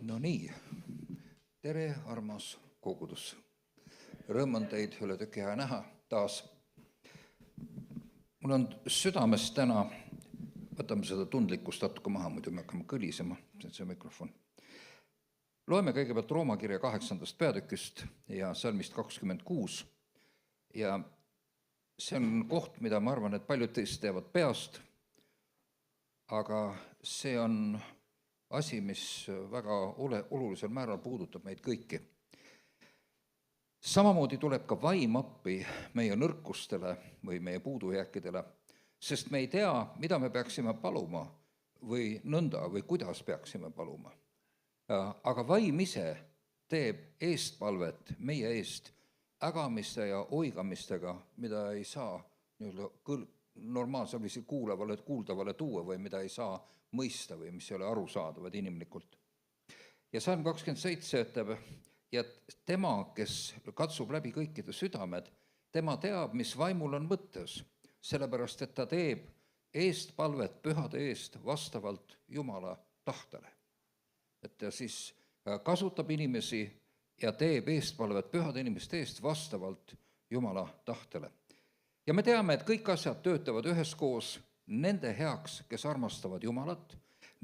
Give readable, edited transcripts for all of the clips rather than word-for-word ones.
No nii, tere, armas kogudus. Rõõm on teid üle tüki aja näha taas. Mul on südames täna, võtame seda tundlikkust natuke maha, muidu me hakkame kõlisema, see mikrofon. Loeme kõigepealt Rooma kirja 8. peatükist ja salmist 26. Ja see on koht, mida ma arvan, et paljud teist teavad peast, aga see on asi, mis väga olulisel määral puudutab meid kõiki. Samamoodi tuleb ka vaim appi meie nõrkustele või meie puudujääkidele, sest me ei tea, mida me peaksime paluma või nõnda või kuidas peaksime paluma. Aga vaim ise teeb eestpalvet meie eest ägamiste ja oigamistega, mida ei saa normaalsel viisil kuuldavale tuua või mida ei saa mõista või mis ei ole arusaadavad inimlikult. Ja salm 27 ütleb, ja tema, kes katsub läbi kõikide südamed, tema teab, mis vaimul on mõttes, sellepärast, et ta teeb eestpalvet pühade eest vastavalt Jumala tahtele. Et ta siis kasutab inimesi ja teeb eestpalvet pühade inimeste eest vastavalt Jumala tahtele. Ja me teame, et kõik asjad töötavad üheskoos nende heaks, kes armastavad Jumalat,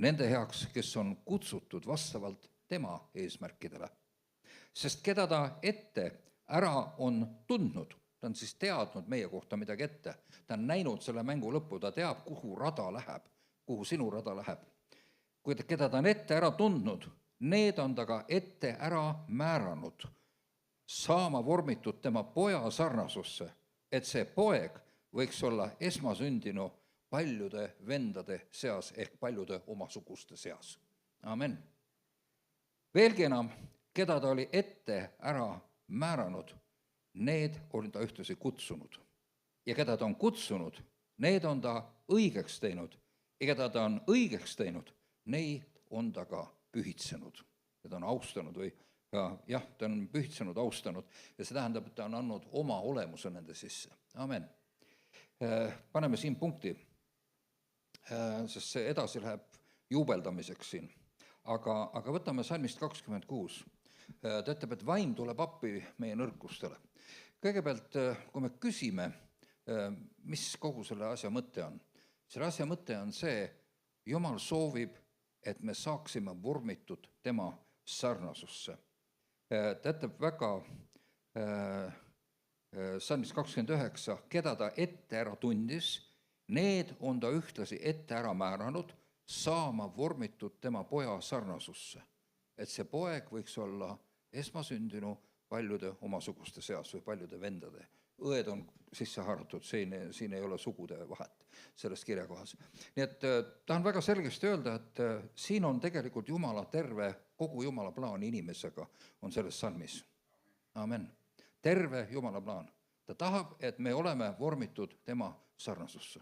nende heaks, kes on kutsutud vastavalt tema eesmärkidele. Sest keda ta ette ära on tundnud, ta on siis teadnud meie kohta midagi ette, ta on näinud selle mängu lõppu, ta teab, kuhu rada läheb, kuhu sinu rada läheb. Kui keda ta on ette ära tundnud, need on ta ka ette ära määranud, saama vormitud tema poja sarnasusse, et see poeg võiks olla esmasündinu paljude vendade seas ehk paljude omasuguste seas. Amen. Veelgi enam, keda ta oli ette ära määranud, need on ta ühtlasi kutsunud. Ja keda ta on kutsunud, need on ta õigeks teinud. Ja keda ta on õigeks teinud, neid on ta ka pühitsenud. Ja ta on austanud või jah, ta on pühitsenud, austanud ja see tähendab, et ta on andnud oma olemuse nende sisse. Amen. Paneme siin punkti, sest see edasi läheb juubeldamiseks siin. Aga võtame salmist 26. Ta ütleb, et vaim tuleb appi meie nõrkustele. Kõigepealt, kui me küsime, mis kogu selle asja mõte on, selle asja mõte on see, Jumal soovib, et me saaksime vormitud tema sarnasusse. Ta ütleb väga salmis 29, keda ta ette ära tundis, need on ta ühtlasi ette ära määranud, saama vormitud tema poja sarnasusse. Et see poeg võiks olla esmasündinu paljude omasuguste seas või paljude vendade. Õed on sisse haaratud, siin ei ole sugude vahet selles kirjakohas. Nii et tahan väga selgesti öelda, et siin on tegelikult Jumala terve, kogu Jumala plaan inimesega on selles salmis. Amen. Terve Jumala plaan. Ta tahab, et me oleme vormitud tema sarnasusse.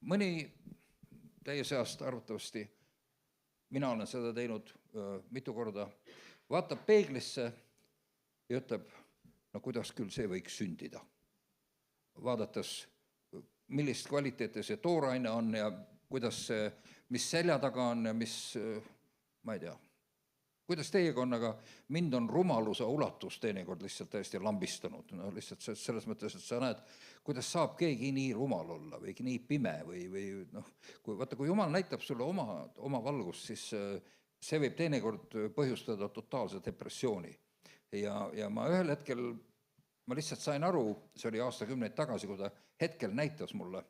Mõni teie seast arvatavasti, mina olen seda teinud mitu korda, vaatab peeglisse ja ütleb, no kuidas küll see võiks sündida. Vaadates, millist kvaliteeti see tooraine on ja kuidas see, mis selja taga on ja mis, ma ei tea, kuidas teiega on, aga mind on rumaluse ulatus teinekord lihtsalt täiesti lambistanud. No lihtsalt selles mõttes, et sa näed, kuidas saab keegi nii rumal olla või nii pime või noh, kui Jumal näitab sulle oma valgust, siis see võib teinekord põhjustada totaalse depressiooni. Ja ma ühel hetkel, ma lihtsalt sain aru, see oli aastakümneid tagasi, kui ta hetkel näitas mulle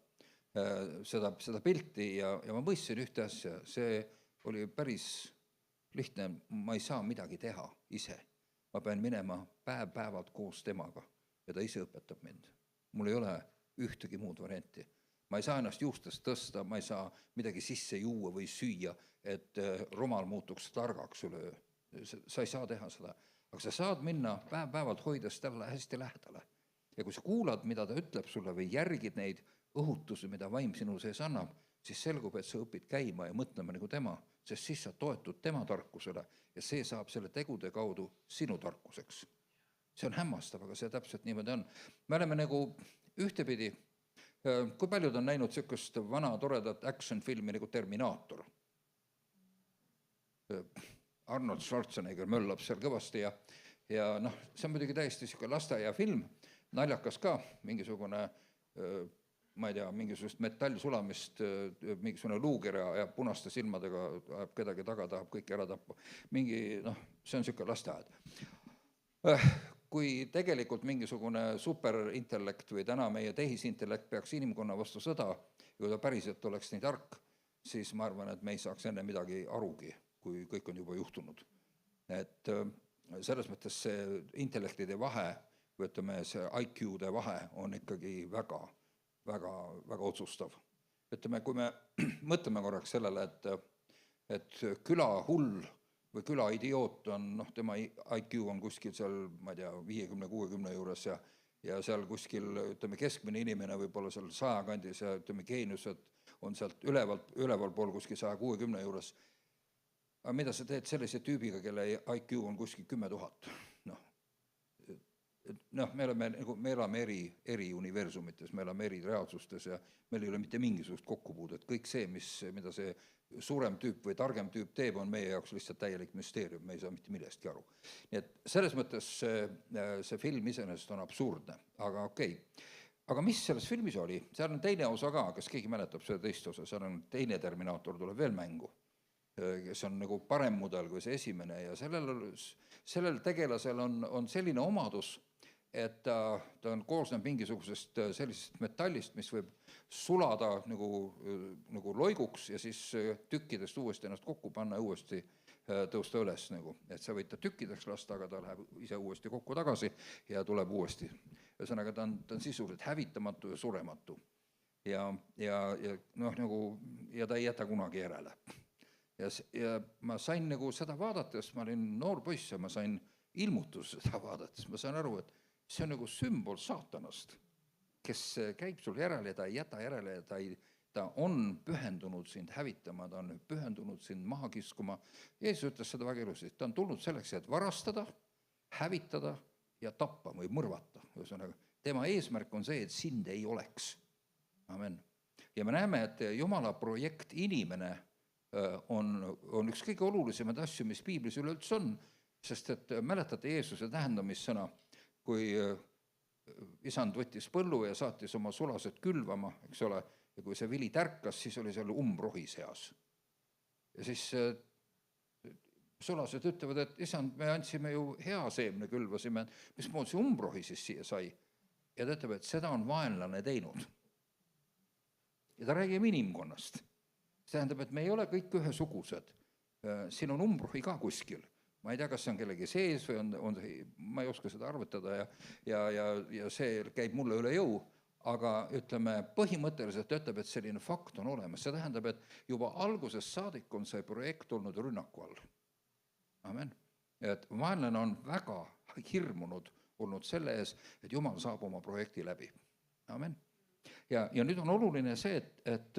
seda pilti ja ma mõistsin ühte asja, see oli päris lihtne, ma ei saa midagi teha ise. Ma pean minema päevalt koos temaga ja ta ise õpetab mind. Mul ei ole ühtegi muud varianti. Ma ei saa ennast juustest tõsta, ma ei saa midagi sisse juua või süüa, et rumal muutuks targaks üleöö. Sa ei saa teha seda. Aga sa saad minna päevalt hoides talle hästi lähedale. Ja kui sa kuulad, mida ta ütleb sulle või järgid neid õhutusi, mida vaim sinu sees annab, siis selgub, et sa õpid käima ja mõtlema nagu tema, sest siis sa toetud tema tarkusele ja see saab selle tegude kaudu sinu tarkuseks. See on hämmastav, aga see täpselt niimoodi on. Me oleme nagu ühtepidi, kui paljud on näinud sellist vana toredat action-filmi nagu Terminaator? Arnold Schwarzenegger möllab seal kõvasti ja noh, see on muidugi täiesti niisugune lasteaiafilm, naljakas ka, mingisugune ma ei tea, mingisugust metallsulamist, mingisugune luuger ja punaste silmadega ajab kedagi taga, tahab kõik ära tappa. See on niisugune lasteaed. Kui tegelikult mingisugune superintellekt või täna meie tehisintellekt peaks inimkonna vastu sõda, kui ta päriselt oleks nii tark, siis ma arvan, et me ei saaks enne midagi arugi, kui kõik on juba juhtunud. Et selles mõttes see intellektide vahe, või ütleme, see IQ-de vahe on ikkagi väga otsustav. Ütleme, kui me mõtleme korraks sellele, et külahull või külaidioot on, tema IQ on kuskil seal, ma ei tea, 50-60 juures ja seal kuskil, ütleme, keskmine inimene võib-olla seal 100 kandis ja ütleme, geeniused on sealt üleval pool kuskil 160 juures. Aga mida sa teed sellise tüübiga, kelle IQ on kuskil 10 000? Me elame eri universumites, me elame eri reaalsustes ja meil ei ole mitte mingisugust kokkupuudet. Kõik see, mida see suurem tüüp või targem tüüp teeb, on meie jaoks lihtsalt täielik müsteerium, me ei saa mitte millestki aru. Nii et selles mõttes see film iseenesest on absurdne, aga okei. Aga mis selles filmis oli? Seal on teine osa ka, kas keegi mäletab seda teist osa, seal on teine Terminaator tuleb veel mängu, kes on nagu parem mudel kui see esimene ja sellel tegelasel on selline omadus, et ta koosneb mingisugusest sellisest metallist, mis võib sulada nagu loiguks ja siis tükkidest uuesti ennast kokku panna ja uuesti tõusta üles. Et sa võid ta tükkideks lasta, aga ta läheb ise uuesti kokku tagasi ja tuleb uuesti. Ühesõnaga, ta on sisuliselt hävitamatu ja surematu. Ja ta ei jäta kunagi järele. Ja ma sain seda vaadates, ma olin noor poiss ja ma sain ilmutus seda vaadates, ma sain aru, et see on nagu sümbol saatanast, kes käib sul järele ja ta ei jäta järele ja ta on pühendunud sind hävitama, ta on pühendunud sind maha kiskuma. Jeesus ütles seda väga ilusti, ta on tulnud selleks, et varastada, hävitada ja tappa või mõrvata. Ühesõnaga, tema eesmärk on see, et sind ei oleks. Amen. Ja me näeme, et Jumala projekt inimene on üks kõige olulisemaid asju, mis piiblis üleüldse on, sest et mäletate Jeesuse tähendamissõna, kui isand võttis põllu ja saatis oma sulased külvama, eks ole, ja kui see vili tärkas, siis oli seal umbrohi seas. Ja siis sulased ütlevad, et isand, me andsime ju hea seemne, külvasime, mismoodi see umbrohi siis siia sai? Ja ta ütleb, et seda on vaenlane teinud. Ja ta räägib inimkonnast. See tähendab, et me ei ole kõik ühesugused. Siin on umbrohi ka kuskil. Ma ei tea, kas see on kellegi sees või ma ei oska seda arvutada ja see käib mulle üle jõu, aga ütleme, põhimõtteliselt ütleb, et selline fakt on olemas. See tähendab, et juba algusest saadik on see projekt olnud rünnaku all. Amen. Et vaenlane on väga hirmunud olnud selle ees, et Jumal saab oma projekti läbi. Amen. Ja nüüd on oluline see, et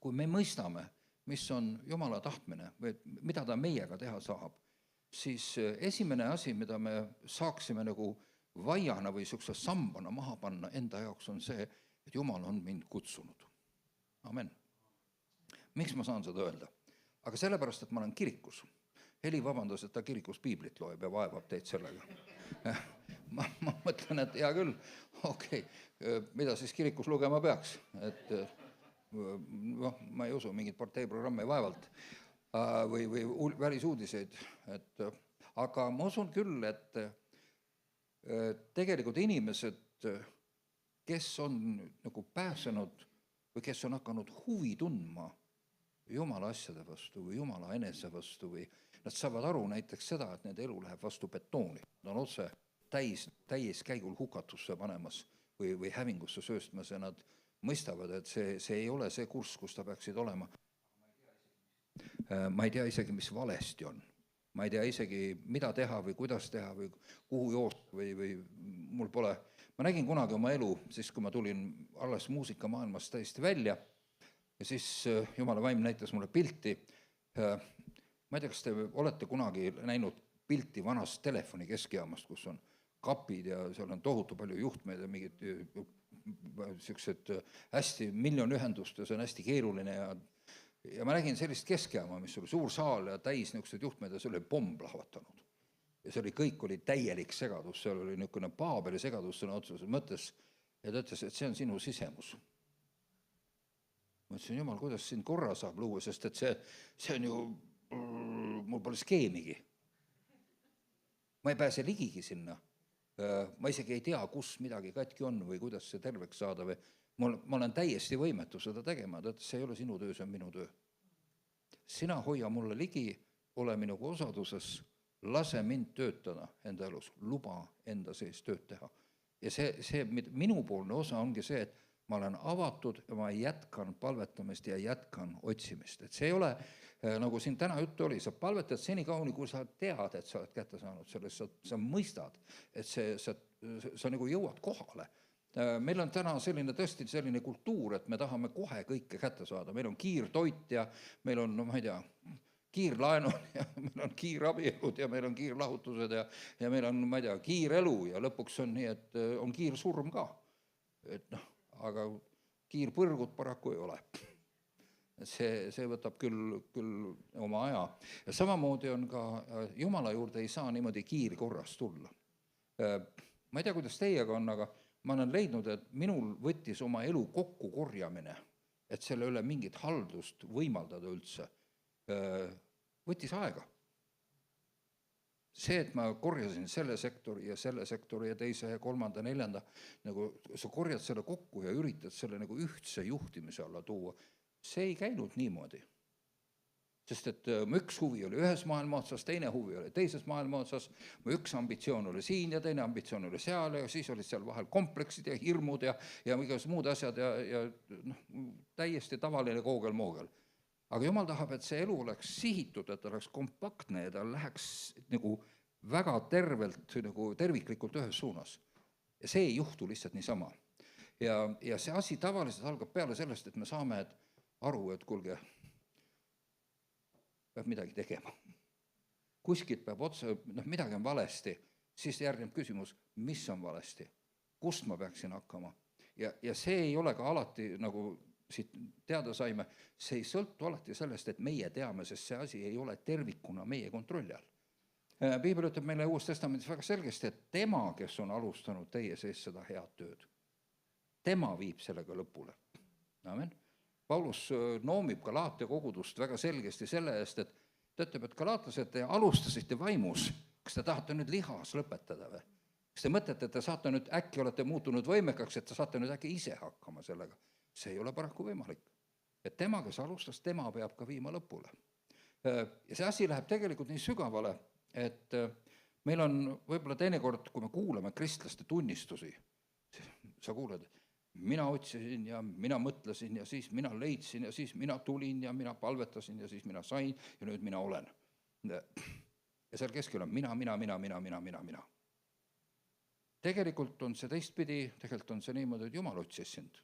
kui me mõistame, mis on Jumala tahtmine või mida ta meiega teha saab, siis esimene asi, mida me saaksime nagu vaiana või niisuguse sambana maha panna enda jaoks on see, et Jumal on mind kutsunud. Amen. Miks ma saan seda öelda? Aga sellepärast, et ma olen kirikus. Heli vabandas, et ta kirikus piiblit loeb ja vaevab teid sellega. Ma mõtlen, et hea küll, okei, mida siis kirikus lugema peaks? Ma ei usu mingit parteiprogramme vaevalt või välisuudiseid. Aga ma usun küll, et tegelikult inimesed, kes on nagu pääsenud või kes on hakanud huvi tundma Jumala asjade vastu või Jumala enese vastu või nad saavad aru näiteks seda, et nende elu läheb vastu betooni. Nad on otse täis käigul hukatusse panemas või hävingusse sööstmas ja nad mõistavad, et see ei ole see kurss, kus ta peaksid olema. Ma ei tea isegi, mis valesti on. Ma ei tea isegi, mida teha või kuidas teha või kuhu joosta või mul pole. Ma nägin kunagi oma elu, siis kui ma tulin alles muusikamaailmast täiesti välja ja siis Jumala vaim näitas mulle pilti. Ma ei tea, kas te olete kunagi näinud pilti vanast telefoni keskijaamast, kus on kapid ja seal on tohutu palju juhtmeid ja mingid sellised hästi miljon ühendust ja see on hästi keeruline ja ja ma nägin sellist keskeama, mis oli suur saal ja täis niisugused juhtmed ja see oli pomm plahvatanud. Ja see oli, kõik oli täielik segadus, seal oli niisugune Paabeli segadus sõna otseses mõttes ja ta ütles, et see on sinu sisemus. Ma ütlesin, jumal, kuidas sind korra saab luua, sest et see on ju, mul pole skeemigi. Ma ei pääse ligigi sinna. Ma isegi ei tea, kus midagi katki on või kuidas see terveks saada või ma olen täiesti võimetu seda tegema, see ei ole sinu töö, see on minu töö. Sina hoia mulle ligi, ole minuga osaduses, lase mind töötada enda elus, luba enda sees tööd teha. Ja see minupoolne osa ongi see, et ma olen avatud ja ma jätkan palvetamist ja jätkan otsimist. Et see ei ole, nagu siin täna juttu oli, sa palvetad senikauni, kui sa tead, et sa oled kätte saanud sellest, sa mõistad, et sa nagu jõuad kohale. Meil on täna tõesti selline kultuur, et me tahame kohe kõike kätte saada. Meil on kiirtoit ja meil on, no ma ei tea, kiirlaenud ja meil on kiirabielud ja meil on kiirlahutused ja meil on, ma ei tea, kiirelu ja lõpuks on nii, et on kiirsurm ka. Et noh, aga kiirpõrgut paraku ei ole. See võtab küll oma aja. Ja samamoodi on ka Jumala juurde ei saa niimoodi kiirkorras tulla. Ma ei tea, kuidas teiega on, aga ma olen leidnud, et minul võttis oma elu kokku korjamine, et selle üle mingit haldust võimaldada üldse, võttis aega. See, et ma korjasin selle sektori ja teise ja kolmanda, neljanda, nagu sa korjad selle kokku ja üritad selle nagu ühtse juhtimise alla tuua, see ei käinud niimoodi. Sest et mu üks huvi oli ühes maailma otsas, teine huvi oli teises maailma otsas, mu üks ambitsioon oli siin ja teine ambitsioon oli seal ja siis olid seal vahel kompleksid ja hirmud ja igasugused muud asjad ja täiesti tavaline koogel-moogel. Aga Jumal tahab, et see elu oleks sihitud, et ta oleks kompaktne ja ta läheks nagu väga tervelt, nagu terviklikult ühes suunas. Ja see ei juhtu lihtsalt niisama. Ja see asi tavaliselt algab peale sellest, et me saame aru, et kuulge, peab midagi tegema. Kuskilt peab midagi on valesti, siis järgneb küsimus, mis on valesti, kust ma peaksin hakkama. Ja see ei ole ka alati, nagu siit teada saime, see ei sõltu alati sellest, et meie teame, sest see asi ei ole tervikuna meie kontrolli all. Piibel ütleb meile Uues Testamendis väga selgesti, et tema, kes on alustanud teie sees seda head tööd, tema viib sellega lõpule. Amen. Paulus noomib Galaatia kogudust väga selgesti selle eest, et ta ütleb, et galaatlased, te alustasite vaimus, kas te tahate nüüd lihas lõpetada või? Kas te mõtlete, et te saate nüüd, äkki olete muutunud võimekaks, et te saate nüüd äkki ise hakkama sellega? See ei ole paraku võimalik. Et tema, kes alustas, tema peab ka viima lõpule. Ja see asi läheb tegelikult nii sügavale, et meil on võib-olla teinekord, kui me kuuleme kristlaste tunnistusi, sa kuuled, mina otsisin ja mina mõtlesin ja siis mina leidsin ja siis mina tulin ja mina palvetasin ja siis mina sain ja nüüd mina olen. Ja seal keskel on mina. Tegelikult on see teistpidi, tegelikult on see niimoodi, et Jumal otsis sind.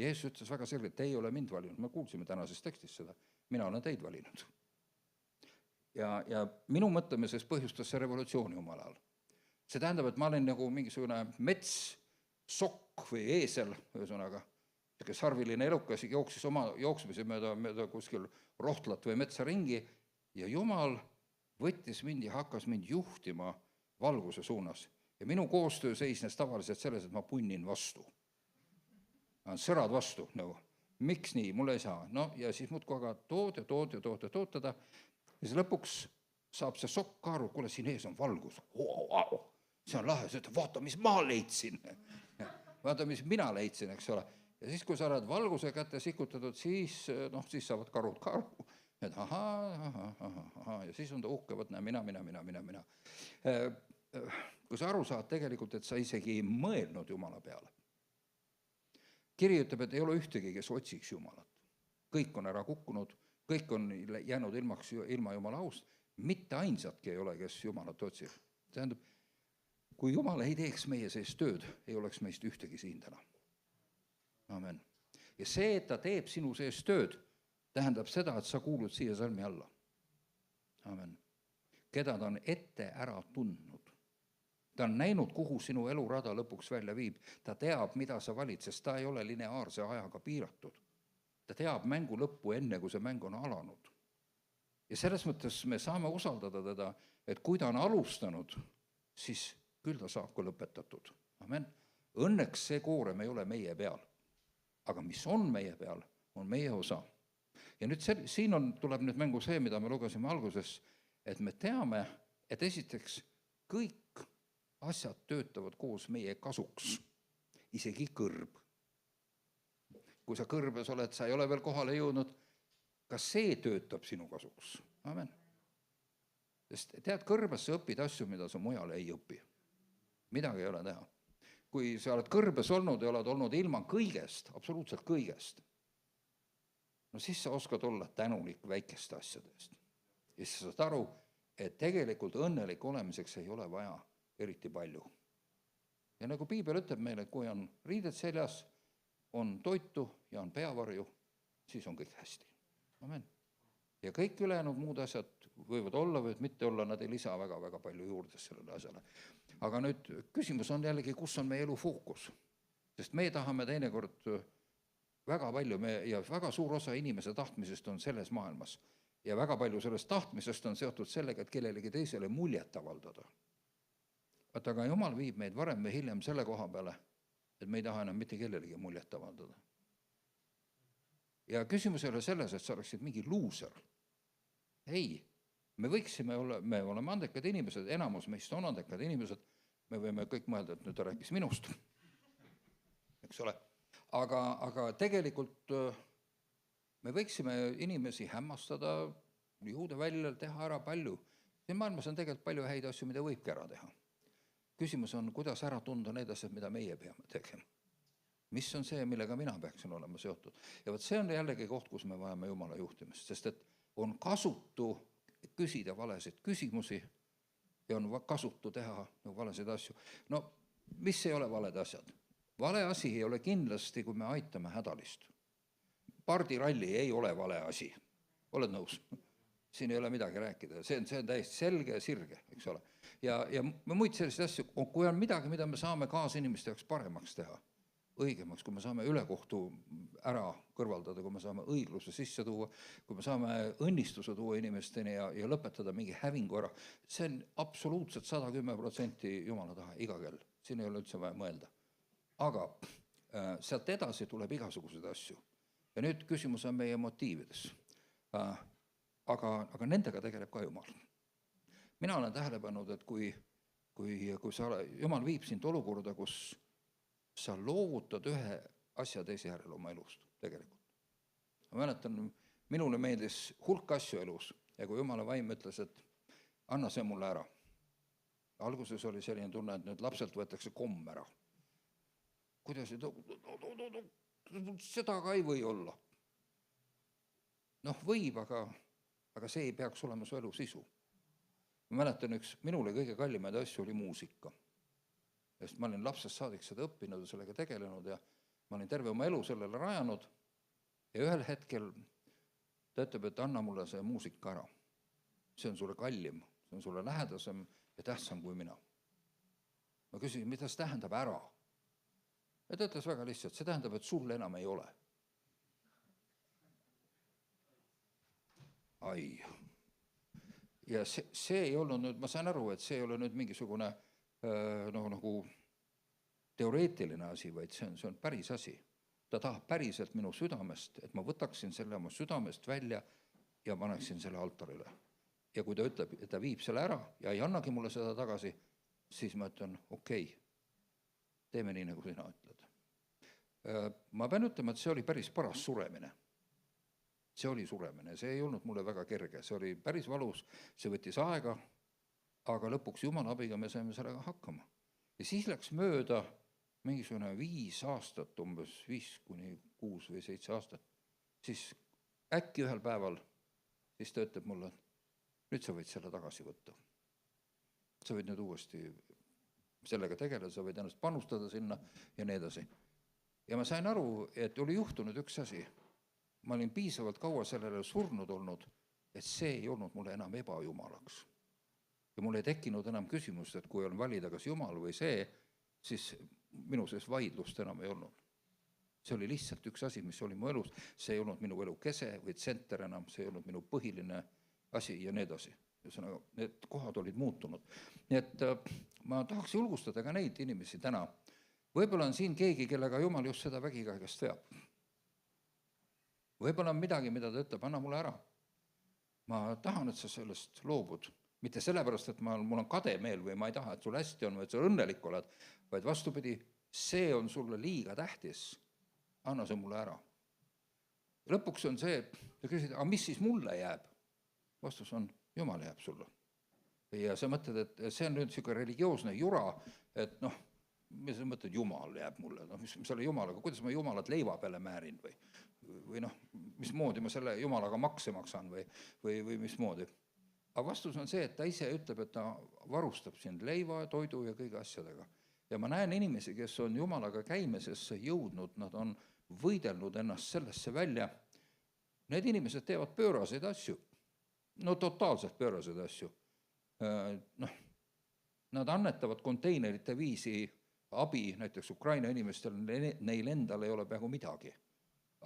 Jeesus ütles väga selgelt, te ei ole mind valinud, me kuulsime tänases tekstis seda, mina olen teid valinud. Ja minu mõtlemises põhjustas see revolutsiooni omal ajal. See tähendab, et ma olen nagu mingisugune sokk või eesel, ühesõnaga, kes harviline elukas jooksis oma jooksmise mööda kuskil rohtlat või metsa ringi ja Jumal võttis mind ja hakkas mind juhtima valguse suunas. Ja minu koostöö seisnes tavaliselt selles, et ma punnin vastu. Sõrad vastu, nagu, miks nii, mul ei saa. No ja siis muudkui aga toodada ja siis lõpuks saab see sokk aru, kuule, siin ees on valgus. See on lahe, see ütleb, vaata, mis ma leidsin. Vaata, mis mina leidsin, eks ole. Ja siis, kui sa oled valguse kätte sikutatud, siis saavad karud ka aru. Et ja siis on ta uhke, võt näe, mina. Kui sa aru saad tegelikult, et sa isegi ei mõelnud Jumala peale. Kiri ütleb, et ei ole ühtegi, kes otsiks Jumalat. Kõik on ära kukkunud, kõik on jäänud ilma Jumala aust. Mitte ainsatki ei ole, kes Jumalat otsib. Tähendab, kui Jumal ei teeks meie sees tööd, ei oleks meist ühtegi siin täna. Amen. Ja see, et ta teeb sinu sees tööd, tähendab seda, et sa kuulud siia salmi alla. Amen. Keda ta on ette ära tundnud. Ta on näinud, kuhu sinu elurada lõpuks välja viib. Ta teab, mida sa valid, sest ta ei ole lineaarse ajaga piiratud. ta teab mängu lõppu enne, kui see mäng on alanud. Ja selles mõttes me saame usaldada teda, et kui ta on alustanud, siis küll ta saab ka lõpetatud. Amen. Õnneks see koorem ei ole meie peal. Aga mis on meie peal, on meie osa. Ja nüüd siin tuleb nüüd mängu see, mida me lugesime alguses, et me teame, et esiteks kõik asjad töötavad koos meie kasuks, isegi kõrb. Kui sa kõrbes oled, sa ei ole veel kohale jõudnud, ka see töötab sinu kasuks. Amen. Sest tead, kõrbes sa õpid asju, mida sa mujal ei õpi. Midagi ei ole teha. Kui sa oled kõrbes olnud ja oled olnud ilma kõigest, absoluutselt kõigest, no siis sa oskad olla tänulik väikeste asjadest. Ja siis sa saad aru, et tegelikult õnnelik olemiseks ei ole vaja eriti palju. Ja nagu piibel ütleb meile, kui on riided seljas, on toitu ja on peavarju, siis on kõik hästi. Amen. Ja kõik ülejäänud muud asjad võivad olla, võivad mitte olla, nad ei lisa väga palju juurde sellele asjale. Aga nüüd küsimus on jällegi, kus on meie elu fookus. Sest me tahame teinekord väga palju, ja väga suur osa inimese tahtmisest on selles maailmas. Ja väga palju sellest tahtmisest on seotud sellega, et kellelegi teisele muljet avaldada. Aga Jumal viib meid varem või hiljem selle koha peale, et me ei taha enam mitte kellelegi muljet avaldada. Ja küsimus ei ole selles, et sa oleksid mingi luuser. Ei, me võiksime olla, me oleme andekad inimesed, enamus meist on andekad inimesed, me võime kõik mõelda, et nüüd ta rääkis minust, eks ole. Aga tegelikult me võiksime inimesi hämmastada, juhuda välja, teha ära palju. Siin maailmas on tegelikult palju häid asju, mida võibki ära teha. Küsimus on, kuidas ära tunda need asjad, mida meie peame tegema. Mis on see, millega mina peaksin olema seotud. Ja see on jällegi koht, kus me vajame Jumala juhtimist, sest et on kasutu küsida valesid küsimusi ja on kasutu teha valesid asju. No, mis ei ole valed asjad? Vale asi ei ole kindlasti, kui me aitame hädalist. Pardiralli ei ole vale asi. Oled nõus? Siin ei ole midagi rääkida. See on täiesti selge ja sirge, eks ole. Ja muid selliseid asju, kui on midagi, mida me saame kaasinimeste jaoks paremaks teha, õigemaks, kui me saame ülekohtu ära kõrvaldada, kui me saame õigluse sisse tuua, kui me saame õnnistuse tuua inimesteni ja lõpetada mingi hävingu ära, see on absoluutselt 110% Jumala taha iga kell. Siin ei ole üldse vaja mõelda. Aga sealt edasi tuleb igasuguseid asju. Ja nüüd küsimus on meie motiivides. Aga nendega tegeleb ka Jumal. Mina olen tähele pannud, et kui Jumal viib sind olukorda, kus sa loovutad ühe asja teise järel oma elust tegelikult. Ma mäletan, minule meeldis hulk asju elus ja kui Jumala vaim ütles, et anna see mulle ära. Alguses oli selline tunne, et nüüd lapselt võetakse komm ära. Kuidas seda ka ei või olla. Noh, võib, aga see ei peaks olema su elu sisu. Ma mäletan, üks minule kõige kallimaid asju oli muusika. Sest ma olin lapsest saadik seda õppinud ja sellega tegelenud ja ma olin terve oma elu sellele rajanud ja ühel hetkel ta ütleb, et anna mulle see muusika ära. See on sulle kallim, see on sulle lähedasem ja tähtsam kui mina. Ma küsin, mida see tähendab ära? Ja ta ütles väga lihtsalt, see tähendab, et sul enam ei ole. Ai. Ja see ei olnud nüüd, ma sain aru, et see ei ole nüüd mingisugune nagu teoreetiline asi, vaid see on päris asi. Ta tahab päriselt minu südamest, et ma võtaksin selle oma südamest välja ja paneksin selle altarile. Ja kui ta ütleb, et ta viib selle ära ja ei annagi mulle seda tagasi, siis ma ütlen, okei, teeme nii, nagu sina ütled. Ma pean ütlema, et see oli päris paras suremine. See oli suremine, see ei olnud mulle väga kerge, see oli päris valus, see võttis aega, aga lõpuks Jumala abiga me saime sellega hakkama. Ja siis läks mööda mingisugune 5 aastat, umbes 5 kuni 6 või 7 aastat. Siis äkki ühel päeval, siis ta ütleb mulle, nüüd sa võid selle tagasi võtta. Sa võid nüüd uuesti sellega tegeleda, sa võid ennast panustada sinna ja nii edasi. Ja ma sain aru, et oli juhtunud üks asi. Ma olin piisavalt kaua sellele surnud olnud, et see ei olnud mulle enam ebajumalaks. Ja mul ei tekkinud enam küsimust, et kui on valida kas Jumal või see, siis minu sees vaidlust enam ei olnud. See oli lihtsalt üks asi, mis oli mu elus, see ei olnud minu elu kese või tsenter enam, see ei olnud minu põhiline asi ja nii edasi. Ühesõnaga, need kohad olid muutunud. Nii et ma tahaks julgustada ka neid inimesi täna. Võib-olla on siin keegi, kellega Jumal just seda vägikaigast veab. Võib-olla on midagi, mida ta ütleb, anna mulle ära. Ma tahan, et sa sellest loobud. Mitte sellepärast, et mul on kade meel või ma ei taha, et sul hästi on või et sa õnnelik oled, vaid vastupidi, see on sulle liiga tähtis. Anna see mulle ära. Lõpuks on see, ja küsid, aga mis siis mulle jääb? Vastus on, Jumal jääb sulle. Ja sa mõtled, et see on nüüd selline religioosne jura, et noh, mis sa mõtled, Jumal jääb mulle, noh, mis selle Jumalaga, kuidas ma Jumalat leiva peale määrin või noh, mismoodi ma selle Jumalaga makse maksan või mismoodi. Aga vastus on see, et ta ise ütleb, et ta varustab sind leiva, toidu ja kõige asjadega. Ja ma näen inimesi, kes on Jumalaga käimisesse jõudnud, nad on võidelnud ennast sellesse välja. Need inimesed teevad pööraseid asju, no totaalselt pööraseid asju. Noh, nad annetavad konteinerite viisi abi näiteks Ukraina inimestel, neil endal ei ole peaaegu midagi.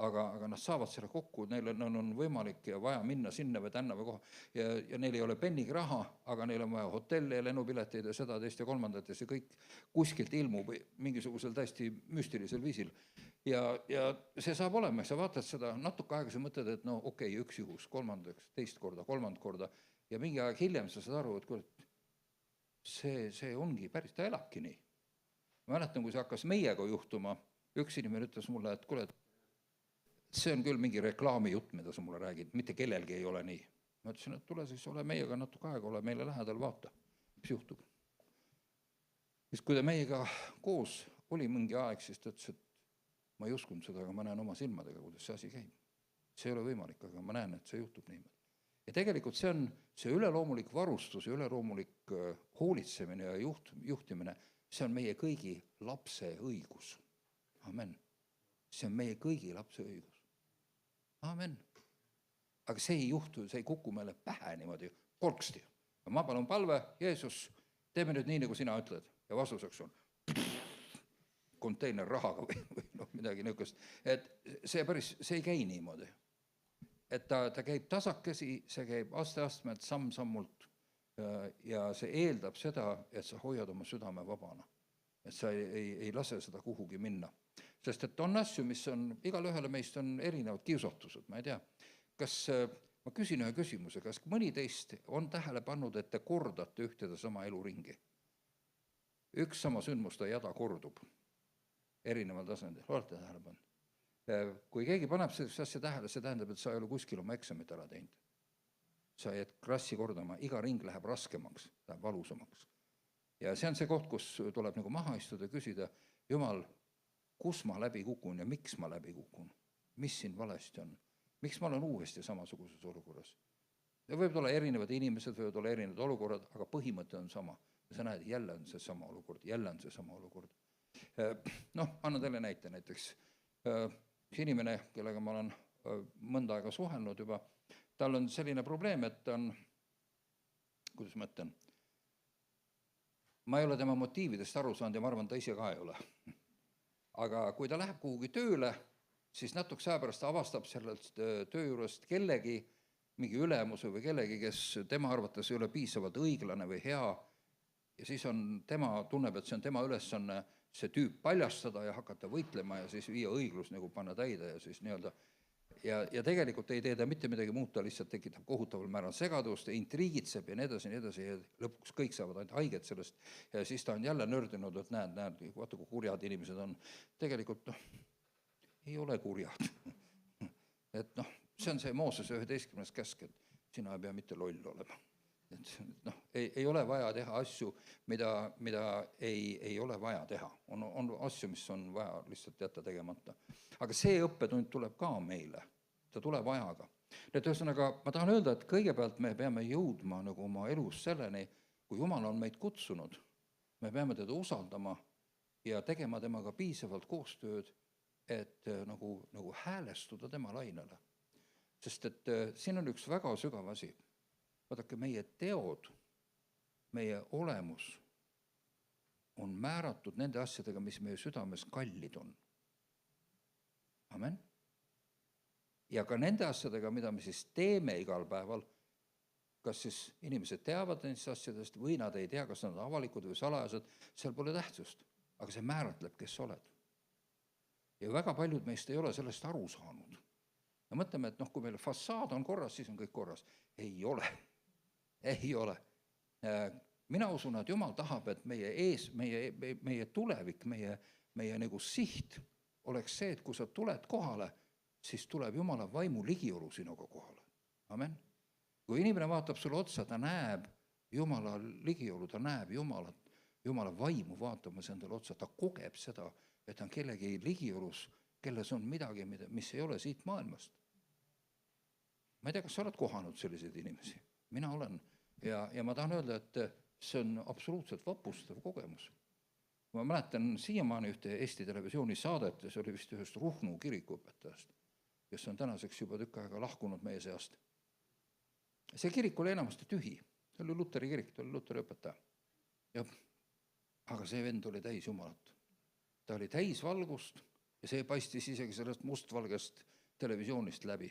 Aga nad saavad selle kokku, neil on võimalik ja vaja minna sinna või tänna või koha ja neil ei ole pennigi raha, aga neil on vaja hotelli ja lennupileteid ja seda, teist ja kolmandat ja see kõik kuskilt ilmub mingisugusel täiesti müstilisel viisil. Ja see saab olema, sa vaatad seda natuke aega, sa mõtled, et no okei, üks juhus, kolmandaks, teist korda, kolmand korda ja mingi aeg hiljem sa saad aru, et see ongi päris, ta elabki nii. Ma mäletan, kui see hakkas meiega juhtuma, üks inimene ütles mulle, et kuule, see on küll mingi reklaami jutt, mida sa mulle räägid, mitte kellelgi ei ole nii. Ma ütlesin, et tule siis ole meiega natuke aega, ole meile lähedal, vaata, mis juhtub. Siis kui ta meiega koos oli mingi aeg, siis ta ütles, et ma ei uskunud seda, aga ma näen oma silmadega, kuidas see asi käib. See ei ole võimalik, aga ma näen, et see juhtub niimoodi. Ja tegelikult see on see üleloomulik varustus ja üleloomulik hoolitsemine ja juhtimine, see on meie kõigi lapse õigus. Amen. See on meie kõigi lapse õigus. Amen. Aga see ei juhtu, see ei kuku meile pähe niimoodi kolksti. Ma palun palve, Jeesus, teeme nüüd nii, nagu sina ütled. Ja vastuseks on konteiner rahaga või midagi niisugust. Et see ei käi niimoodi. Et ta käib tasakesi, see käib aste-astmelt, samm-sammult ja see eeldab seda, et sa hoiad oma südame vabana. Et sa ei lase seda kuhugi minna. Sest et on asju, mis on, igal ühele meist on erinevad kiusatused, ma ei tea. Ma küsin ühe küsimuse, kas mõni teist on tähele pannud, et te kordate ühte sama eluringi? Üks sama sündmuste jada kordub erineval tasandil, olete tähele pannud? Kui keegi paneb sellist asja tähele, see tähendab, et sa ei ole kuskil oma eksamit ära teinud. Sa jääd klassi kordama, iga ring läheb raskemaks, läheb valusamaks. Ja see on see koht, kus tuleb nagu maha istuda ja küsida, Jumal, kus ma läbi kukun ja miks ma läbi kukun? Mis siin valesti on? Miks ma olen uuesti samasuguses olukorras? Ja võib olla erinevad inimesed, võivad olla erinevad olukorrad, aga põhimõte on sama. Ja sa näed, jälle on see sama olukord, jälle on see sama olukord. Noh, annan teile näite näiteks. Inimene, kellega ma olen mõnda aega suhelnud juba, tal on selline probleem, et on, kuidas ma ütlen, ma ei ole tema motiividest aru saanud ja ma arvan, ta ise ka ei ole. Aga kui ta läheb kuhugi tööle, siis natuke aja pärast avastab sellest töö juurest kellegi, mingi ülemuse või kellegi, kes tema arvates ei ole piisavalt õiglane või hea. Ja siis tema tunneb, et see on tema ülesanne see tüüp paljastada ja hakata võitlema ja siis viia õiglus nagu panna täide ja siis nii-öelda. Ja tegelikult ei tee ta mitte midagi muud, ta lihtsalt tekitab kohutaval määral segadust, intriigitseb ja nii edasi ja lõpuks kõik saavad ainult haiget sellest ja siis ta on jälle nördinud, et näed, vaata kui kurjad inimesed on. Tegelikult ei ole kurjad. Et see on see Moosese 11. käsk, et sina ei pea mitte loll olema. Ei ole vaja teha asju, mida ei ole vaja teha. On asju, mis on vaja lihtsalt jätta tegemata. Aga see õppetund tuleb ka meile. Ta tuleb ajaga. Nüüd ühesõnaga, ma tahan öelda, et kõigepealt me peame jõudma nagu oma elus selleni, kui Jumal on meid kutsunud, me peame teda usaldama ja tegema temaga piisavalt koostööd, et nagu häälestuda tema lainele. Sest et siin on üks väga sügav asi. Vaadake, meie teod, meie olemus on määratud nende asjadega, mis meie südames kallid on. Amen. Ja ka nende asjadega, mida me siis teeme igal päeval, kas siis inimesed teavad nendest asjadest või nad ei tea, kas nad on avalikud või salajased, seal pole tähtsust, aga see määratleb, kes sa oled. Ja väga paljud meist ei ole sellest aru saanud. Ja mõtleme, et kui meil fassaad on korras, siis on kõik korras. Ei ole. Ei ole. Mina usun, et Jumal tahab, et meie tulevik, meie nagu siht oleks see, et kui sa tuled kohale, siis tuleb Jumala vaimu ligiolu sinuga kohale. Amen. Kui inimene vaatab sulle otsa, ta näeb Jumala ligiolu, ta näeb Jumala vaimu vaatamas endale otsa, ta kogeb seda, et ta on kellegi ligiolus, kelles on midagi, mis ei ole siit maailmast. Ma ei tea, kas sa oled kohanud selliseid inimesi? Mina olen. Ja ma tahan öelda, et see on absoluutselt vapustav kogemus. Ma mäletan siiamaani ühte Eesti televisiooni saadet, ja see oli vist ühest Ruhnu kirikuõpetajast, kes on tänaseks juba tükk aega lahkunud meie seast. See kirik oli enamasti tühi, see oli Luteri kirik, ta oli Luteri õpetaja. Aga see vend oli täis Jumalat. Ta oli täis valgust ja see paistis isegi sellest mustvalgest televisioonist läbi.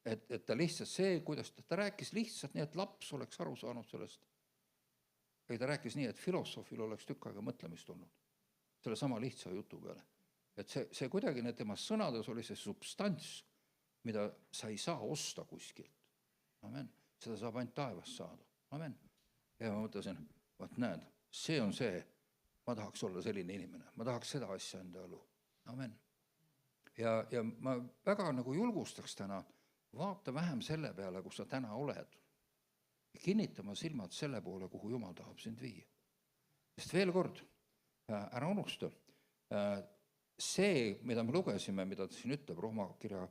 Et ta lihtsalt see, kuidas ta rääkis lihtsalt nii, et laps oleks aru saanud sellest. Ja ta rääkis nii, et filosoofil oleks tükk aega mõtlemist olnud selle sama lihtsa jutu peale. Et see kuidagi tema sõnades oli see substants, mida sa ei saa osta kuskilt. Amen. Seda saab ainult taevast saada. Amen. Ja ma mõtlesin, vaat näed, see on see, ma tahaks olla selline inimene, ma tahaks seda asja enda elu. Amen. Ja ma väga julgustaks täna, vaata vähem selle peale, kus sa täna oled. Kinnitama silmad selle poole, kuhu Jumal tahab sind viia. Sest veel kord, ära unusta, see, mida me lugesime, mida ta siin ütleb Rooma kirja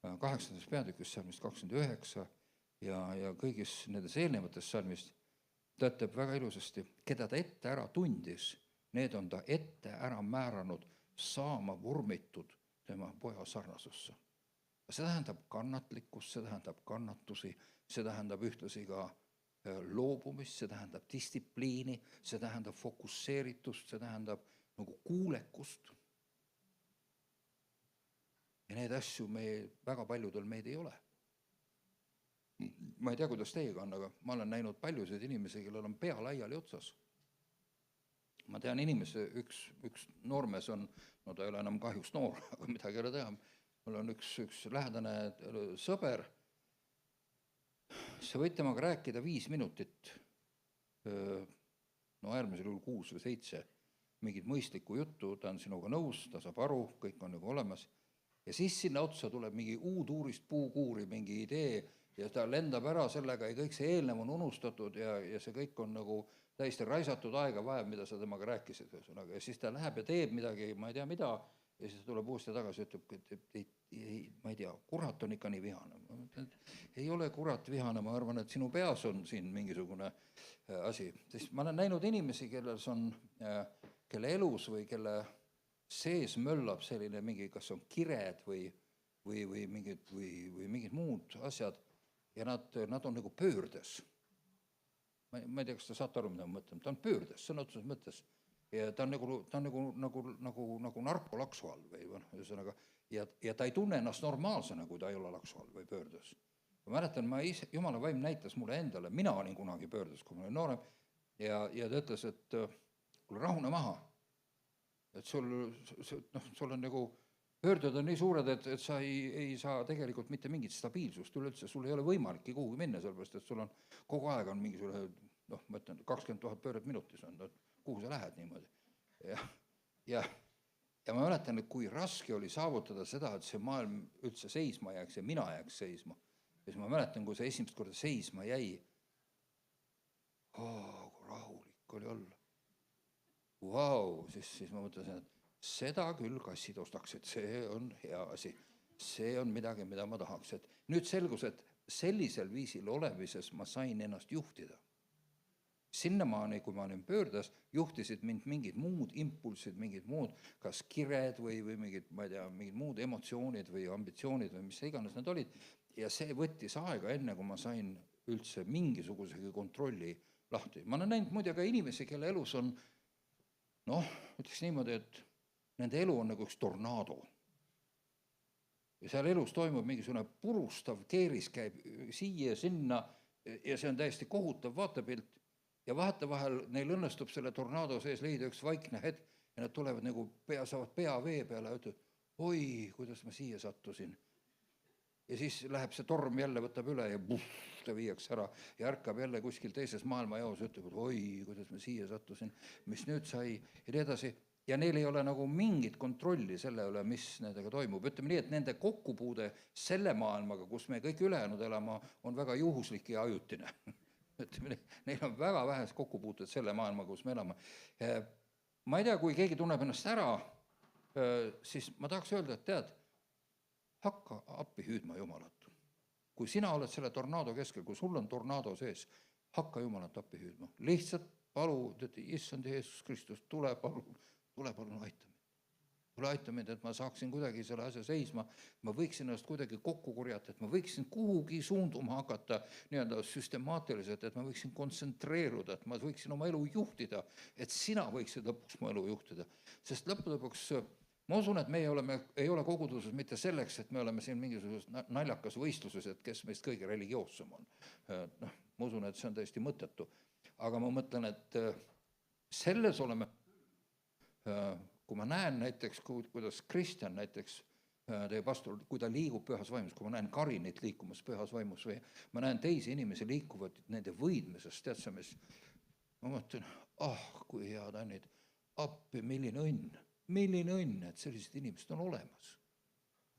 8. peatükis salmist 29 ja kõigis nendes eelnevates salmist, ta ütleb väga ilusasti, keda ta ette ära tundis, need on ta ette ära määranud saama vormitud tema poja sarnasusse. See tähendab kannatlikkust, see tähendab kannatusi, see tähendab ühtlasi ka loobumist, see tähendab distsipliini, see tähendab fokusseeritust, see tähendab kuulekust. Ja need asju väga paljudel meid ei ole. Ma ei tea, kuidas teiega on, aga ma olen näinud paljusid inimesi, kellel on pea laiali otsas. Ma tean inimese, üks noormees on, ta ei ole enam kahjuks noor, aga midagi ei ole teha. Mul on üks lähedane sõber, sa võid temaga rääkida 5 minutit, äärmisel juhul 6 või 7, mingit mõistlikku juttu, ta on sinuga nõus, ta saab aru, kõik on olemas. Ja siis sinna otsa tuleb mingi uuduurist puukuuri, mingi idee, ja ta lendab ära sellega ja kõik see eelnev on unustatud ja see kõik on täiesti raisatud aega vaev, mida sa temaga rääkisid. Ja siis ta läheb ja teeb midagi, ma ei tea mida, ja siis tuleb uuesti tagasi, ütleb, et ma ei tea, kurat on ikka nii vihane. Ei ole kurat vihane, ma arvan, et sinu peas on siin mingisugune asi. Sest ma olen näinud inimesi, kelle elus või kelle sees möllab selline mingi, kas on kired või mingid muud asjad, ja nad on pöördes. Ma ei tea, kas te saate aru, mida ma mõtlen. Ta on pöördes, sõna otseses mõttes. Ja ta on nagu narkolaksu all ja ta ei tunne ennast normaalsena, kui ta ei ole laksu all või pöördes. Ma mäletan, Jumala vaim näitas mulle endale, mina olin kunagi pöördes, kui ma olin noorem, ja ta ütles, et rahune maha. Et sul on pöörded on nii suured, et sa ei saa tegelikult mitte mingit stabiilsust üleüldse, sul ei ole võimalikki kuhugi minna, sellepärast, et sul on kogu aeg on mingisugune, ma ütlen, 20 000 pööret minutis on, kuhu sa lähed niimoodi. Ja ma mäletan, et kui raske oli saavutada seda, et see maailm üldse seisma jääks ja mina jääks seisma. Ja siis ma mäletan, kui see esimest korda seisma jäi, kui rahulik oli olla. Vau, siis ma mõtlesin, et seda küll kassid ostaksid, see on hea asi. See on midagi, mida ma tahaks. Nüüd selgus, et sellisel viisil olemises ma sain ennast juhtida. Sinnamaani, kui ma olin pöördes, juhtisid mind mingid muud impulsid, mingid muud, kas kired või mingid, ma ei tea, mingid muud emotsioonid või ambitsioonid või mis iganes need olid. Ja see võttis aega enne, kui ma sain üldse mingisugusegi kontrolli lahti. Ma olen näinud muide ka inimesi, kelle elus on, ütleks niimoodi, et nende elu on nagu üks tornaado. ja seal elus toimub mingisugune purustav keeris, käib siia ja sinna ja see on täiesti kohutav vaatepilt ja vahetevahel neil õnnestub selle tornaado sees leida üks vaikne hetk ja nad tulevad nagu saavad pea vee peale ja ütlevad, oi, kuidas ma siia sattusin. Ja siis läheb see torm jälle, võtab üle ja ta viiakse ära ja ärkab jälle kuskil teises maailmajaos ja ütleb, oi, kuidas ma siia sattusin, mis nüüd sai ja nii edasi. Ja neil ei ole nagu mingit kontrolli selle üle, mis nendega toimub. Ütleme nii, et nende kokkupuude selle maailmaga, kus me kõik ülejäänud elama, on väga juhuslik ja ajutine. Neil on väga vähes kokkupuuted selle maailmaga, kus me elame. Ma ei tea, kui keegi tunneb ennast ära, siis ma tahaks öelda, et tead, hakka appi hüüdma Jumalat. Kui sina oled selle tornaado keskel, kui sul on tornaado sees, hakka Jumalat appi hüüdma. Lihtsalt palu, issand Jeesus Kristus, tule palun aita mind. Tule aita mind, et ma saaksin kuidagi selle asja seisma, ma võiksin ennast kuidagi kokku korjata, et ma võiksin kuhugi suunduma hakata nii-öelda süstemaatiliselt, et ma võiksin kontsentreeruda, et ma võiksin oma elu juhtida, et sina võiksid lõpuks mu elu juhtida. Sest lõpuks ma usun, et meie ei ole koguduses mitte selleks, et me oleme siin mingisuguses naljakas võistluses, et kes meist kõige religioossem on. Ma usun, et see on täiesti mõttetu. Aga ma mõtlen, et selles oleme, kui ma näen näiteks, kuidas Kristjan näiteks, teie pastor, kui ta liigub pühas vaimus, kui ma näen Karinit liikumas pühas vaimus või ma näen teisi inimesi liikuvad nende võidmisest, tead sa, mis ma mõtlen, kui head annid, appi, milline õnn, et sellised inimesed on olemas.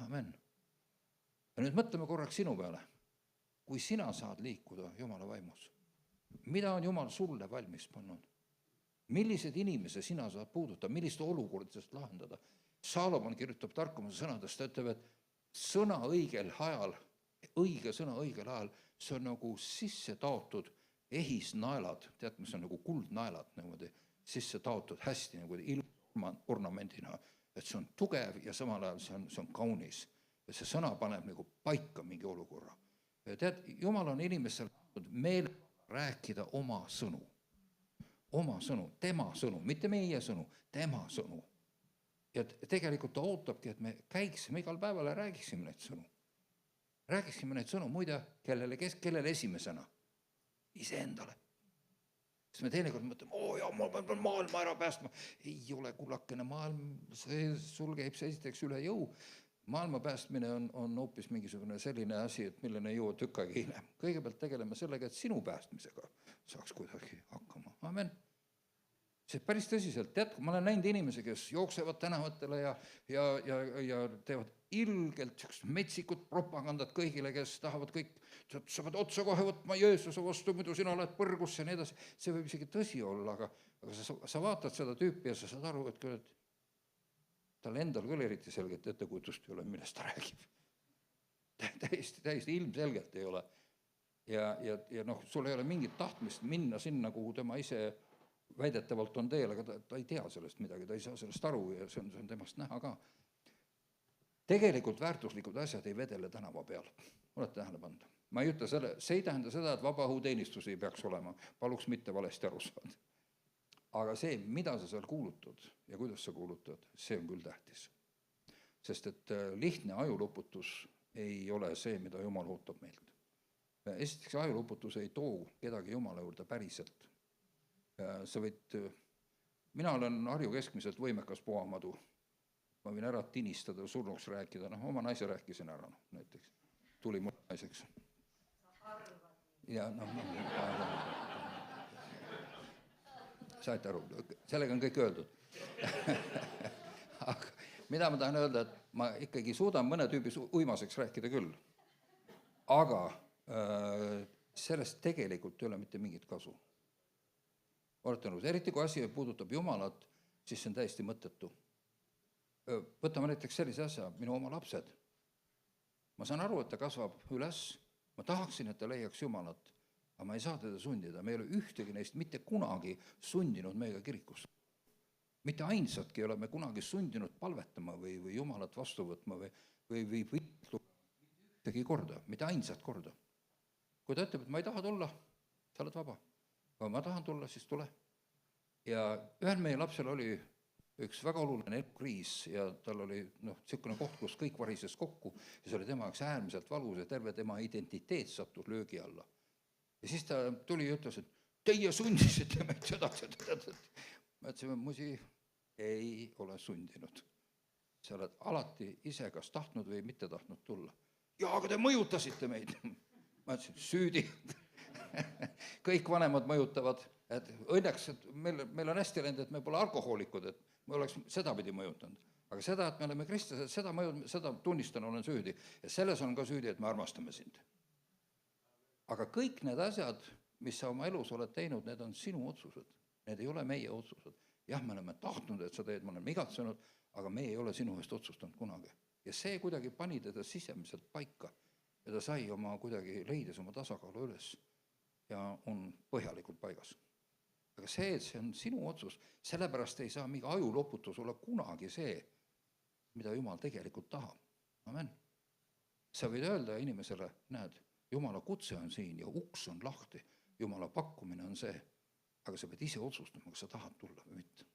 Amen. Ja nüüd mõtleme korraks sinu peale. Kui sina saad liikuda Jumala vaimus, mida on Jumal sulle valmis pannud? Millised inimese sina saad puuduta, millist olukordadest lahendada? Saalomon kirjutab tarkumuse sõnadest, ta ütleb, et sõna õigel ajal, õige sõna õigel ajal, see on nagu sisse taotud ehisnaelad, tead, mis on nagu kuldnaelad niimoodi sisse taotud hästi nagu ornamendina, et see on tugev ja samal ajal see on kaunis. Ja see sõna paneb nagu paika mingi olukorra. Ja tead, Jumal on inimesel meel rääkida oma sõnu, tema sõnu, mitte meie sõnu, tema sõnu. Ja tegelikult ta ootabki, et me käiksime igal päeval ja räägiksime neid sõnu. Räägiksime neid sõnu, muide, kellele esimesena? Iseendale. Sest me teinekord mõtleme, ma pean maailma ära päästma. Ei ole kullakene maailm, sul käib see esiteks üle jõu. Maailma päästmine on hoopis mingisugune selline asi, et millene ei jõua tükk aega hiljem. Kõigepealt tegeleme sellega, et sinu päästmisega saaks kuidagi hakkama. Amen. See päris tõsiselt, tead, ma olen näinud inimesi, kes jooksevad tänavatele ja teevad ilgelt metsikut propagandat kõigile, kes tahavad kõik, sa pead otsa kohe võtma Jeesuse vastu, muidu sina oled põrgus ja nii edasi. See võib isegi tõsi olla, aga sa vaatad seda tüüpi ja sa saad aru, et tal endal küll eriti selgelt ettekujutust ei ole, millest ta räägib. Täiesti ilmselgelt ei ole. Ja sul ei ole mingit tahtmist minna sinna, kuhu tema ise väidetavalt on teel, aga ta ei tea sellest midagi, ta ei saa sellest aru ja see on temast näha ka. Tegelikult väärtuslikud asjad ei vedele tänava peal. Olete tähele pannud? Ma ei ütle selle, see ei tähenda seda, et vabaõhuteenistus ei peaks olema. Paluks mitte valesti aru saada. Aga see, mida sa seal kuulutad ja kuidas sa kuulutad, see on küll tähtis. Sest et lihtne ajuloputus ei ole see, mida Jumal ootab meilt. Esiteks ajuloputus ei too kedagi Jumala juurde päriselt. Mina olen Harju keskmiselt võimekas poamadu. Ma võin ära tinistada, surnuks rääkida. Oma naise rääkisin ära, näiteks. Tuli mul naiseks. Ja saite aru, sellega on kõik öeldud. Aga mida ma tahan öelda, et ma ikkagi suudan mõne tüübi uimaseks rääkida küll. Aga sellest tegelikult ei ole mitte mingit kasu. Eriti kui asi puudutab Jumalat, siis see on täiesti mõttetu. Võtame näiteks sellise asja, minu oma lapsed. Ma saan aru, et ta kasvab üles, ma tahaksin, et ta leiaks Jumalat, aga ma ei saa teda sundida. Me ei ole ühtegi neist mitte kunagi sundinud meiega kirikus. Mitte ainsatki ei ole me kunagi sundinud palvetama või Jumalat vastu võtma või ühtegi korda, mitte ainsat korda. Kui ta ütleb, et ma ei taha tulla, sa oled vaba. Kui ma tahan tulla, siis tule. Ja ühel meie lapsel oli üks väga oluline elukriis ja tal oli niisugune koht, kus kõik varises kokku ja see oli tema jaoks äärmiselt valus ja terve tema identiteet sattus löögi alla. Ja siis ta tuli ja ütles, et teie sundisite meid seda. Ma ütlesin, musi, ei ole sundinud. Sa oled alati ise kas tahtnud või mitte tahtnud tulla. Jaa, aga te mõjutasite meid. Ma ütlesin, süüdi. Kõik vanemad mõjutavad, et õnneks et meil on hästi läinud, et me pole alkohoolikud, et me oleks sedapidi mõjutanud. Aga seda, et me oleme kristlased, seda tunnistan, olen süüdi. Ja selles on ka süüdi, et me armastame sind. Aga kõik need asjad, mis sa oma elus oled teinud, need on sinu otsused. Need ei ole meie otsused. Jah, me oleme tahtnud, et sa teed, me oleme igatsenud, aga me ei ole sinu eest otsustanud kunagi. Ja see kuidagi pani teda sisemiselt paika. Ja ta sai oma kuidagi leides oma tasakaalu üles ja on põhjalikult paigas. Aga see, et see on sinu otsus, sellepärast ei saa mingi ajuloputus olla kunagi see, mida Jumal tegelikult tahab. Amen. Sa võid öelda inimesele, näed, Jumala kutse on siin ja uks on lahti, Jumala pakkumine on see, aga sa pead ise otsustama, kas sa tahad tulla või mitte.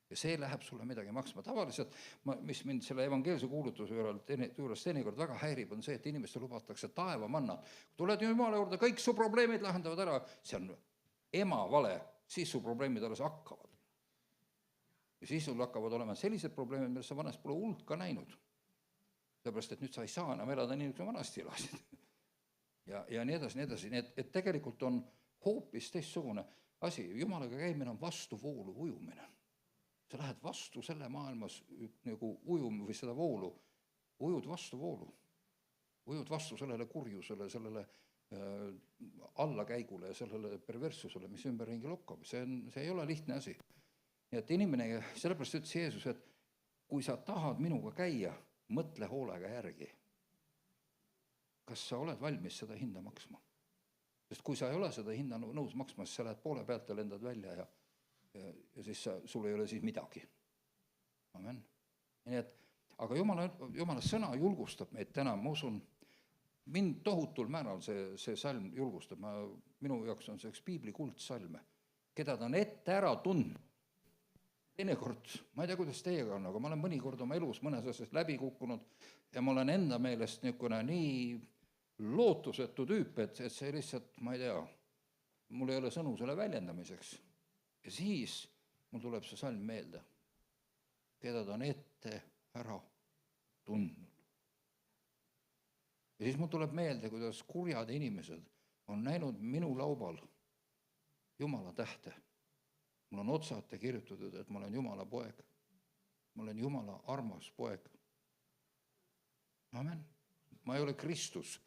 Ja see läheb sulle midagi maksma. Tavaliselt, mis mind selle evangeelse kuulutuse juures teinekord väga häirib, on see, et inimeste lubatakse taeva manna. Tuled Jumala juurde, kõik su probleemid lahendavad ära, see on ema vale, siis su probleemid alles hakkavad. Ja siis sul hakkavad olema sellised probleemid, millest sa vanast pole hulk ka näinud. Sellepärast, et nüüd sa ei saa enam elada nii, kui vanasti elasid. Ja nii edasi. Et tegelikult on hoopis teistsugune asi. Jumalaga käimine on vastuvoolu ujumine. Sa lähed vastu selle maailmas nagu ujum või seda voolu, ujud vastu voolu. Ujud vastu sellele kurjusele, sellele allakäigule ja sellele perverssusele, mis ümberringi lokkab. See ei ole lihtne asi. Nii et inimene, sellepärast ütles Jeesus, et kui sa tahad minuga käia, mõtle hoolega järgi. Kas sa oled valmis seda hinda maksma? Sest kui sa ei ole seda hinda nõus maksma, siis sa lähed poole pealt ja lendad välja ja siis sul ei ole siis midagi. Amen. Nii et, aga Jumala sõna julgustab meid täna, ma usun, mind tohutul määral see salm julgustab. Minu jaoks on see üks piibli kuldsalme, keda ta on ette ära tundnud. Teinekord, ma ei tea, kuidas teiega on, aga ma olen mõnikord oma elus mõnes asjast läbi kukkunud ja ma olen enda meelest nii lootusetu tüüp, et see lihtsalt, ma ei tea, mul ei ole sõnu selle väljendamiseks. Ja siis mul tuleb see salm meelde, keda ta on ette ära tundnud. Ja siis mul tuleb meelde, kuidas kurjad inimesed on näinud minu laubal Jumala tähte. Mul on otsate kirjutatud, et ma olen Jumala poeg. Ma olen Jumala armas poeg. Amen. Ma ei ole Kristus,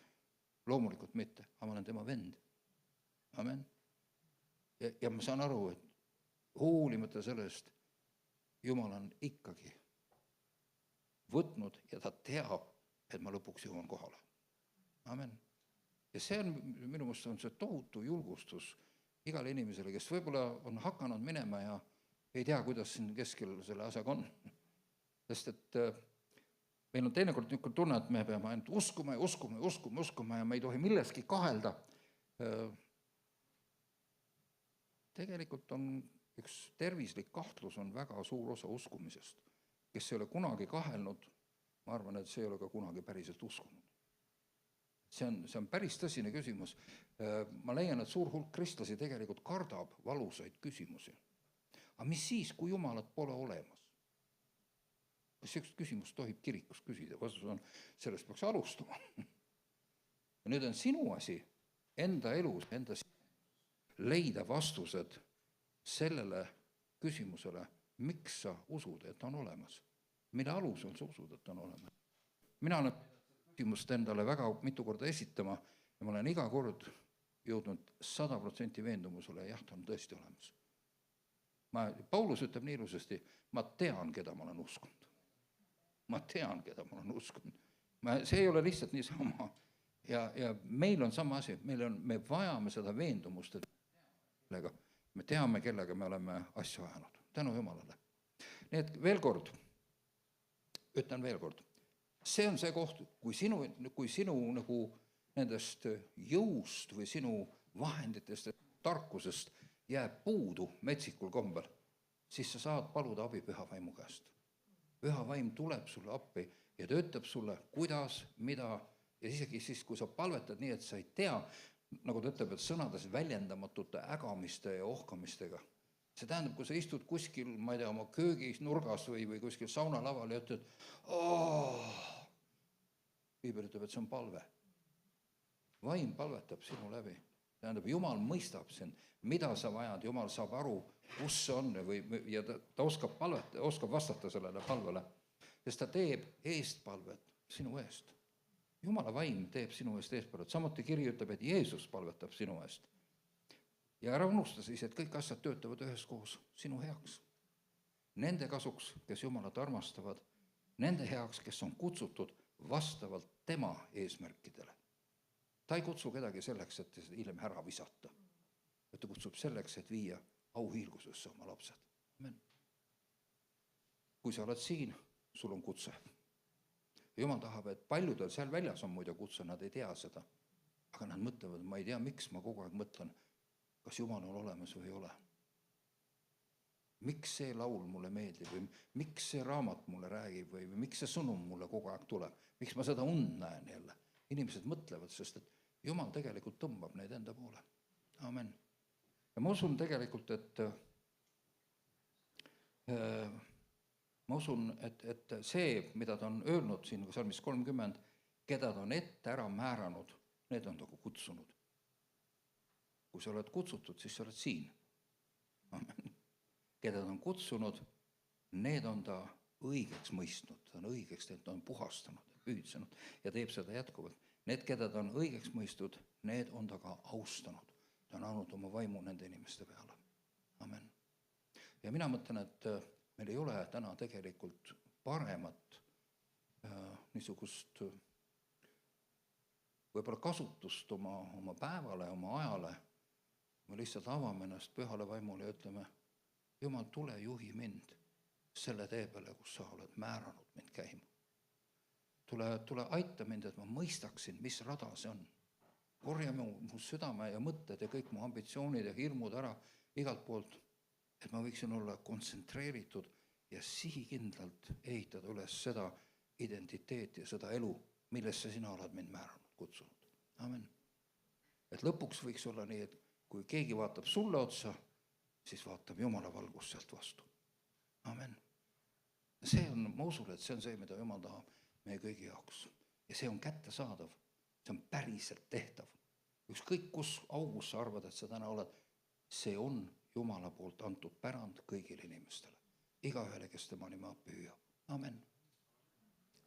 loomulikult mitte, aga ma olen tema vend. Amen. Ja ma saan aru, et hoolimata sellest, Jumal on ikkagi võtnud ja ta teab, et ma lõpuks jõuan kohale. Amen. Ja see on, minu meelest on see tohutu julgustus igale inimesele, kes võib-olla on hakanud minema ja ei tea, kuidas siin keskel selle asjaga on. Sest et meil on teinekord niisugune tunne, et me peame ainult uskuma ja me ei tohi milleski kahelda. Tegelikult on üks tervislik kahtlus on väga suur osa uskumisest. Kes ei ole kunagi kahelnud, ma arvan, et see ei ole ka kunagi päriselt uskunud. See on päris tõsine küsimus. Ma leian, et suur hulk kristlasi tegelikult kardab valusaid küsimusi. Aga mis siis, kui Jumalat pole olemas? Kas sellist küsimust tohib kirikus küsida? Vastus on, sellest peaks alustama. Ja nüüd on sinu asi enda elus, enda leida vastused sellele küsimusele, miks sa usud, et on olemas. Mille alusel sa usud, et on olemas? Mina olen küsimust endale väga mitu korda esitama ja ma olen iga kord jõudnud 100% veendumusele, jah, ta on tõesti olemas. Paulus ütleb nii ilusasti, ma tean, keda ma olen uskunud. Ma tean, keda ma olen uskunud. See ei ole lihtsalt niisama. Ja meil on sama asi, me vajame seda veendumust, et me teame, kellega me oleme asju ajanud. Tänu Jumalale. Nii et ütlen veel kord, see on see koht, kui sinu nagu nendest jõust või sinu vahenditest, tarkusest jääb puudu metsikul kombel, siis sa saad paluda abi püha vaimu käest. Püha vaim tuleb sulle appi ja töötab sulle, kuidas, mida, ja isegi siis, kui sa palvetad nii, et sa ei tea, nagu ta ütleb, et sõnades väljendamatute ägamiste ja ohkamistega. See tähendab, kui sa istud kuskil, ma ei tea, oma köögis, nurgas või kuskil saunalaval ja ütled, Piibel ütleb, et see on palve. Vaim palvetab sinu läbi. Tähendab, Jumal mõistab sind, mida sa vajad, Jumal saab aru, kus see on ja ta oskab vastata sellele palvele, sest ta teeb eestpalvet sinu eest. Jumala vaim teeb sinu eest eestpalvet. Samuti kiri ütleb, et Jeesus palvetab sinu eest. Ja ära unusta siis, et kõik asjad töötavad üheskoos sinu heaks. Nende kasuks, kes Jumalat armastavad, nende heaks, kes on kutsutud vastavalt tema eesmärkidele. Ta ei kutsu kedagi selleks, et hiljem ära visata. Ta kutsub selleks, et viia auhiilgusesse oma lapsed. Amen. Kui sa oled siin, sul on kutse. Jumal tahab, et paljudel seal väljas on muide kutse, nad ei tea seda. Aga nad mõtlevad, ma ei tea, miks ma kogu aeg mõtlen, kas Jumal on olemas või ei ole. Miks see laul mulle meeldib või miks see raamat mulle räägib või miks see sõnum mulle kogu aeg tuleb. Miks ma seda und näen jälle. Inimesed mõtlevad, sest et Jumal tegelikult tõmbab neid enda poole. Amen. Ja ma usun tegelikult, et see, mida ta on öelnud siin salmis 30, keda ta on ette ära määranud, need on ta kutsunud. Kui sa oled kutsutud, siis sa oled siin. Amen. Keda ta on kutsunud, need on ta õigeks mõistnud, ta on õigeks, ta on puhastanud, püüdsenud ja teeb seda jätkuvalt. Need, keda ta on õigeks mõistud, need on ta ka austanud. Ta on andnud oma vaimu nende inimeste peale. Amen. Ja mina mõtlen, et meil ei ole täna tegelikult paremat niisugust võib-olla kasutust oma päevale, oma ajale. Me lihtsalt avame ennast pühale vaimule ja ütleme, Jumal, tule juhi mind selle tee peale, kus sa oled määranud mind käima. Tule aita mind, et ma mõistaksin, mis rada see on. Korja mu südame ja mõtted ja kõik mu ambitsioonid ja hirmud ära igalt poolt, et ma võiksin olla kontsentreeritud ja sihikindlalt ehitada üles seda identiteeti ja seda elu, millesse sina oled mind määranud, kutsunud. Amen. Et lõpuks võiks olla nii, et kui keegi vaatab sulle otsa, siis vaatab Jumala valgus sealt vastu. Amen. See on, ma usun, et see on see, mida Jumal tahab meie kõigi jaoks. Ja see on kättesaadav. See on päriselt tehtav. Ükskõik kus augus sa arvad, et sa täna oled, see on Jumala poolt antud pärand kõigile inimestele. Igaühele, kes tema nime püüab. Amen.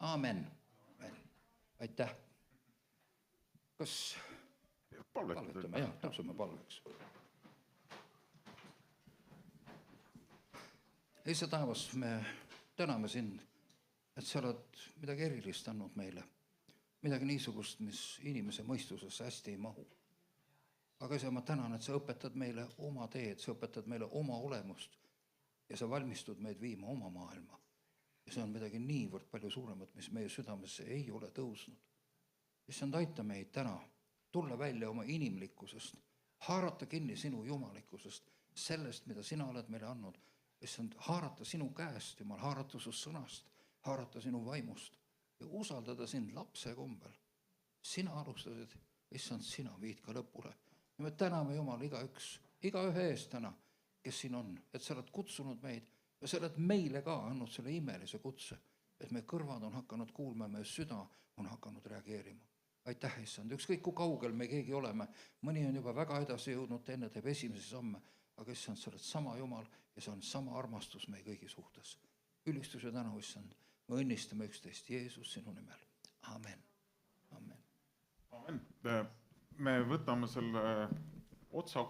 Amen. Amen. Aitäh. Kas palvetame? Jah, tõuseme palveks. Isa taevas, me täname sind, et sa oled midagi erilist andnud meile. Midagi niisugust, mis inimese mõistusesse hästi ei mahu. Aga isa, ma tänan, et sa õpetad meile oma teed, sa õpetad meile oma olemust ja sa valmistud meid viima oma maailma. Ja see on midagi niivõrd palju suuremat, mis meie südamesse ei ole tõusnud. Issand, aita meid täna tulla välja oma inimlikkusest, haarata kinni sinu jumalikkusest, sellest, mida sina oled meile andnud. Issand, haarata sinu käest, Jumal, haarata su sõnast, haarata sinu vaimust ja usaldada sind lapse kombel. Sina alustasid, issand, sina viid ka lõpule. Ja me täname, Jumal, igaühe eest täna, kes siin on, et sa oled kutsunud meid ja sa oled meile ka andnud selle imelise kutse, et meie kõrvad on hakanud kuulma ja meie süda on hakanud reageerima. Aitäh, issand, ükskõik kui kaugel me keegi oleme, mõni on juba väga edasi jõudnud, enne teeb esimesi samme, aga issand, sa oled sama Jumal ja see on sama armastus meie kõigi suhtes. Ülistus ja tänu, issand, me õnnistame üksteist Jeesus sinu nimel. Amen. Amen. Amen. Me võtame selle otsa